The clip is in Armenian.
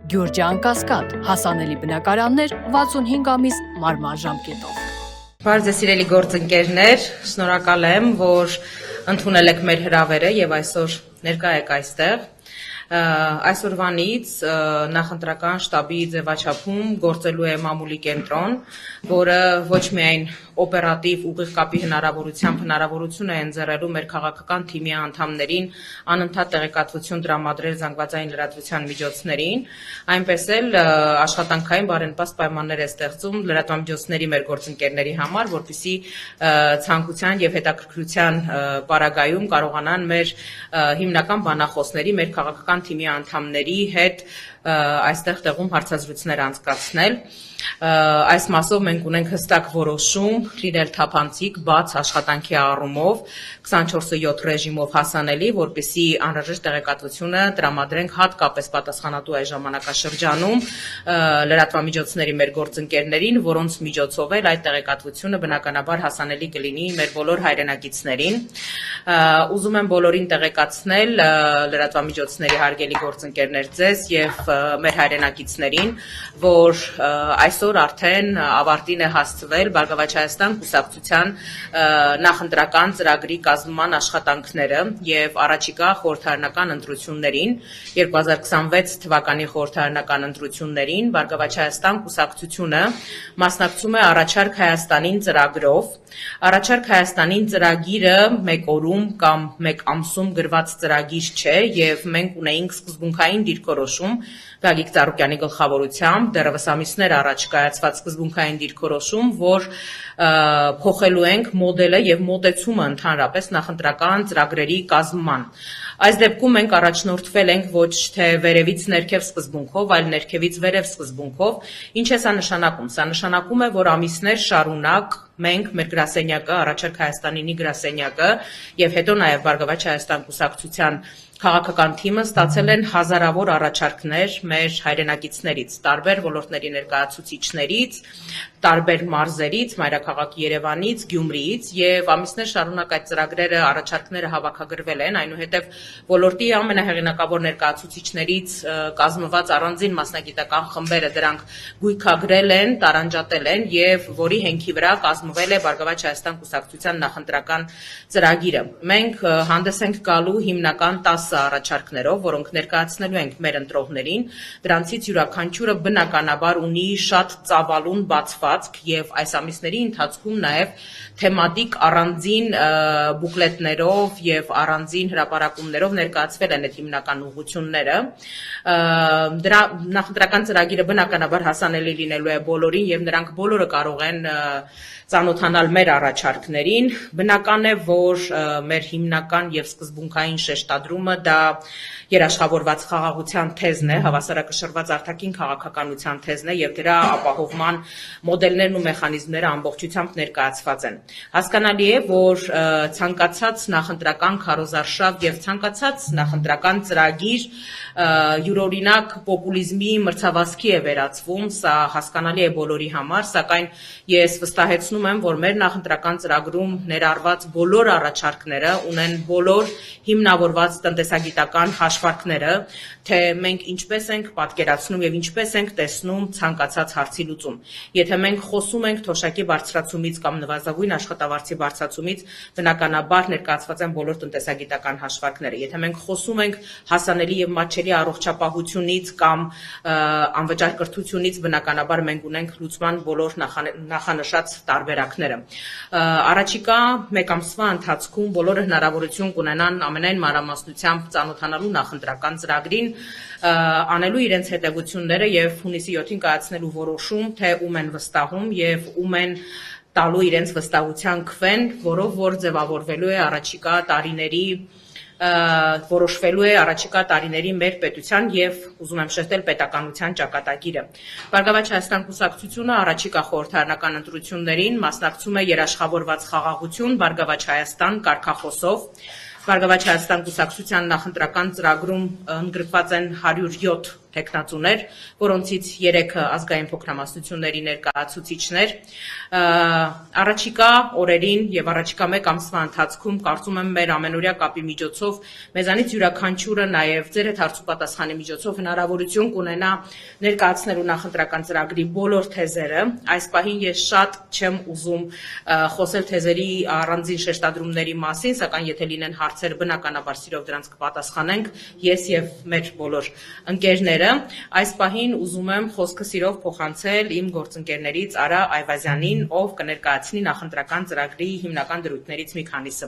Գյուրջան Կասկադ, հասանելի բնակարաններ 65 ամիս մարման ժամկետով։ Բարձր սիրելի գործընկերներ, շնորհակալ եմ, որ ընդունել եք մեր հրավերը եւ այսօր ներկա եք այստեղ։ Այսօրվանից նախընտրական շտաբի ձևաչափում գործելու է մամուլի կենտրոն, որը ոչ միայն օպերատիվ ուղիղ կապի հնարավորություն է ընձեռելու մեր քաղաքական թիմի անդամներին անընդհատ տեղեկատվություն տրամադրել զանգվածային լրատվության միջոցներին, այնպես էլ աշխատանքային բարենպաստ պայմաններ է ստեղծում լրատվամիջոցների մեր գործընկերների համար, որպեսզի ցանկության եւ հետաքրքրության պարագայում կարողանան մեր հիմնական բանախոսների, մեր քաղաքական թիմի անդամների հետ այստեղ տեղում հարցազրույցներ անցկացնել։ Այս մասով մենք ունենք հստակ որոշում լինել թափանցիկ, բաց աշխատանքի առումով 24/7 ռեժիմով հասանելի, որպեսզի անհրաժեշտ տեղեկատվությունը տրամադրենք հատկապես պատասխանատու այս ժամանակաշրջանում լրատվամիջոցների մեր գործընկերներին, որոնց միջոցով էլ այդ տեղեկատվությունը բնականաբար հասանելի կլինի մեր բոլոր հայրենակիցներին։ Ուզում եմ բոլորին տեղեկացնել լրատվամիջոցների հարգելի գործընկերներ ձեզ եւ մեր հայրենակիցներին, որ այսօր արդեն ավարտին է հասցվել Բարգավաճ Հայաստան կուսակցության նախընտրական ծրագրի կազմման աշխատանքները եւ առաջիկա խորհրդարանական ընտրություններին 2026 թվականի խորհրդարանական ընտրություններին Բարգավաճ Հայաստան կուսակցությունը մասնակցում է Առաջարկ Հայաստանին ծրագրով։ Առաջարկ Հայաստանին ծրագիրը մեկ օրում կամ մեկ ամսում գրված ծրագիր չէ եւ մենք ունեինք սկզբունքային դիրքորոշում Գագիկ Ծառուկյանի գլխավորությամբ դեռևս ամիսներ առաջ կայացված սկզբունքային դիրքորոշում, որ փոխելու ենք մոդելը եւ մոտեցումը ընդհանրապես նախընտրական ծրագրերի կազմման։ Այս դեպքում մենք առաջնորդվել ենք ոչ թե վերևից ներքև սկզբունքով, այլ ներքևից վերև սկզբունքով։ Ինչ է սա նշանակում։ Սա նշանակում է, որ ամիսներ շարունակ մենք մեր գրասենյակը, Առաջարկ Հայաստանինի գրասենյակը եւ հետո նաեւ Բարգավաճ Հայաստան կուսակցության քաղաքական թիմը ստացել են հազարավոր առաջարկներ մեր հայրենակիցներից, տարբեր ոլորտների ներկայացուցիչներից, տարբեր մարզերից, մայրաքաղաք Երևանից, Գյումրիից եւ ամիսներ շարունակ այդ ծրագրերը, առաջարկները հավաքագրվել են, այնուհետեւ ոլորտի ամենահեղինակավոր ներկայացուցիչներից կազմված առանձին մասնագիտական խմբերը դրանք գույքագրել են, տարանջատել են եւ որի հենքի վրա կազմվել է Բարգավաճ Հայաստան կուսակցության նախընտրական ծրագիրը։ Մենք հանդես ենք գալու հիմնական 10 առաջարկներով, որոնք ներկայացնելու ենք մեր ընտրողներին, դրանցից յուրաքանչյուրը բնականաբար ունի շատ ծավալուն բացվածք եւ այս ամիսների ընթացքում նաեւ թեմատիկ առանձին բուկլետներով եւ առանձին հրապարակումներով ներկայացվել են այդ հիմնական ուղղությունները։ Դրա նախընտրական ծրագիրը բնականաբար հասանելի լինելու է բոլորին եւ նրանք բոլորը կարող են ծանոթանալ մեր առաջարկներին։ Բնական է, որ մեր հիմնական եւ սկզբունքային շեշտադրումը դա երաշխավորված խաղաղության թեզն է, հավասարակշռված արտաքին քաղաքականության թեզն է եւ դրա ապահովման մոդելներն ու մեխանիզմները ամբողջությամբ ներկայացված են։ Հասկանալի է, որ ցանկացած նախընտրական քարոզարշավ եւ ցանկացած նախընտրական ծրագիր յուրօրինակ պոպուլիզմի մրցավազքի է վերածվում, սա հասկանալի է բոլորի համար, սակայն ես վստահեցնում եմ, որ մեր նախընտրական ծրագրում ներառված բոլոր առաջարկները ունեն բոլոր հիմնավորված տնտեսագիտական հաշվարկները, թե մենք ինչպես ենք պատկերացնում եւ ինչպես ենք տեսնում ցանկացած հարցի լուծում։ Եթե մենք խոսում ենք թոշակի բարձրացումից կամ նվազագույն աշխատավարձի բարձրացումից, բնականաբար ներկայացված են բոլոր տնտեսագիտական հաշվարկները։ Եթե մենք խոսում ենք հասանելի եւ մատչելի առողջապահությունից կամ անվճար կրթությունից, բնականաբար մենք ունենք լուծման բոլոր նախանշած տարբերակները։ Առաջիկա մեկ ամսվա ընթացքում բոլորը հնարավորություն կունենան ամենայն մանրամասնությամբ ծանոթանալու նախընտրական ծրագրին, անելու իրենց հետևությունները եւ հունիսի 7-ին կայացնելու որոշում, թե ում են վստահում եւ ում են տալու իրենց վստահության քվեն, որով որ ձևավորվելու է առաջիկա տարիների որոշվելու է առաջիկա տարիների մեր պետության եւ ուզում եմ շեշտել պետականության ճակատագիրը։ Բարգավաճ Հայաստան կուսակցությունը առաջիկա խորհրդարանական ընտրություններին մասնակցում է երաշխավորված խաղաղություն Բարգավաճ Հայաստան կարգախոսով։ Բարգավաճ Հայաստան կուսակցության նախընտրական ծրագրում ընդգրկված են 107 հեքնածուներ, որոնցից 3-ը ազգային փոքրամասնությունների ներկայացուցիչներ։ Առաջիկա օրերին եւ առաջիկա 1 ամսվա ընթացքում կարծում եմ մեր ամենօրյա կապի միջոցով մեզանից յուրաքանչյուրը նաեւ ձեր հետ հարց ու պատասխանի միջոցով հնարավորություն կունենա ներկայացնելու նախընտրական ծրագրի բոլոր թեզերը։ Այս պահին ես շատ չեմ ուզում խոսել թեզերի առանձին շեշտադրումների մասին, սակայն եթե լինեն հարցեր, բնականաբար սիրով դրանց կպատասխանենք ես եւ մեր բոլոր ընկերները։ Այս պահին ուզում եմ խոսքը սիրով փոխանցել իմ գործընկերներից Արա Այվազյանին, ով կներկայացնի նախընտրական ծրագրի հիմնական դրույթներից մի քանիսը։